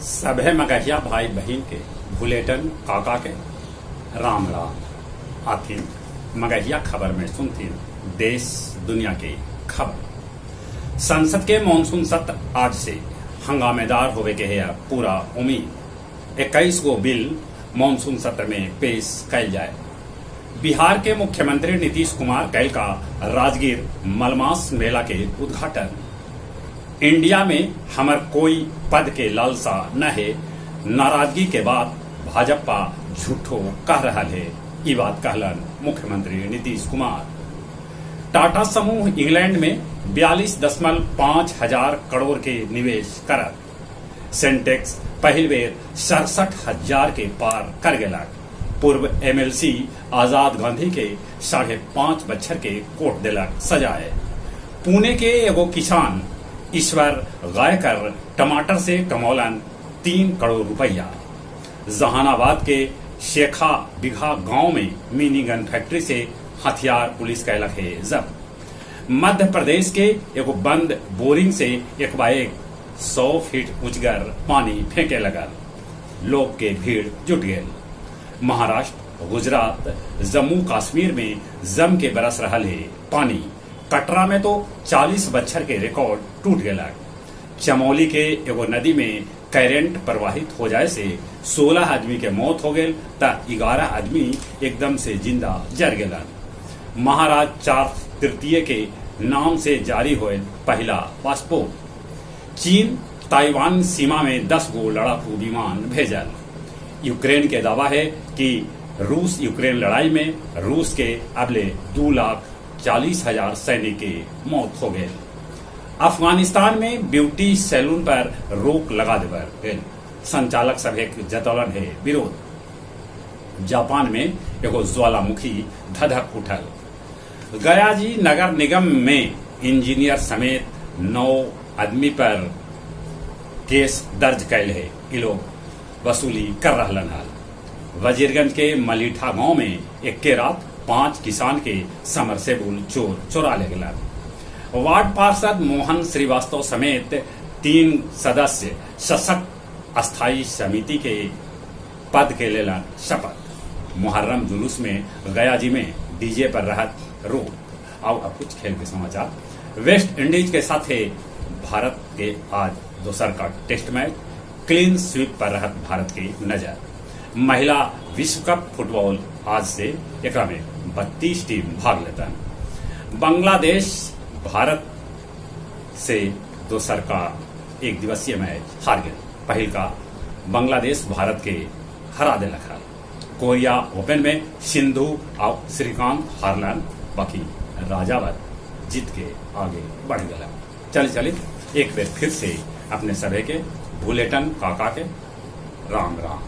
सभे मगहिया भाई बहन के भुलेटन काका के राम राम आथी मगहिया खबर में सुनती देश दुनिया की खबर। संसद के मानसून सत्र आज से हंगामेदार होवे के है पूरा उम्मीद 21 गो बिल मानसून सत्र में पेश कल जाए। बिहार के मुख्यमंत्री नीतीश कुमार कल का राजगीर मलमास मेला के उद्घाटन। इंडिया में हमर कोई पद के लालसा न है, नाराजगी के बाद भाजपा झूठो कह रहा है, ये बात कहलन मुख्यमंत्री नीतीश कुमार। टाटा समूह इंग्लैंड में 42.5 हजार करोड़ के निवेश करत। सेंटेक्स पहल बेर 67,000 के पार कर गया। पूर्व एमएलसी आजाद गांधी के 5.5 बच्चर के कोर्ट दिलक सजाए। पुणे के एगो किसान ईश्वर गायकर टमाटर से कमौलन 3 करोड़ रुपया। जहानाबाद के शेखा बिघा गांव में मिनी गन फैक्ट्री से हथियार पुलिस कैलक है जब्त। मध्य प्रदेश के एगो बंद बोरिंग से एक बाइक 100 फीट ऊंचगर पानी फेंके लगल। लोग के भीड़ जुट गए। महाराष्ट्र, गुजरात, जम्मू कश्मीर में जम के बरस रहल है पानी। कटरा में तो 40 बच्चर के रिकॉर्ड टूट गया। चमोली के एगो नदी में करंट प्रवाहित हो जाए से 16 आदमी के मौत हो गए त 11 आदमी एकदम से जिंदा जर गए। महाराज 4 तृतीय के नाम से जारी हुए पहला पासपोर्ट। चीन ताइवान सीमा में 10 गो लड़ाकू विमान भेजल। यूक्रेन के दावा है कि रूस यूक्रेन लड़ाई में रूस के अबले 2,40,000 सैनिक की मौत हो गए। अफगानिस्तान में ब्यूटी सैलून पर रोक लगा देवर गए। संचालक सभे जतौलन है विरोध। जापान में एगो ज्वालामुखी धधक उठल। गयाजी नगर निगम में इंजीनियर समेत 9 आदमी पर केस दर्ज कैल है। ये लोग वसूली कर रहलन हल। वजीरगंज के मलीठा गांव में एक के रात 5 किसान के समरसेबुल चोर चुरा ले गया। वार्ड पार्षद मोहन श्रीवास्तव समेत 3 सदस्य सशक्त अस्थायी समिति के पद के लेलन शपथ। मुहर्रम जुलूस में गयाजी में डीजे पर रहत रोक। अब कुछ खेल के समाचार। वेस्ट इंडीज के साथ भारत के आज दोसर का टेस्ट मैच क्लीन स्वीप पर रहत भारत की नजर। महिला विश्व कप फुटबॉल आज से एक में 32 टीम भाग लेता है। बांग्लादेश भारत से दोसर का एक दिवसीय मैच हार गए। पहल का बांग्लादेश भारत के हरा दिलक है। कोरिया ओपन में सिंधु और श्रीकांत हारलन, बाकी राजावत जीत के आगे बढ़ गया। चलिए एक बार फिर से अपने सभी के बुलेटिन काका के राम राम।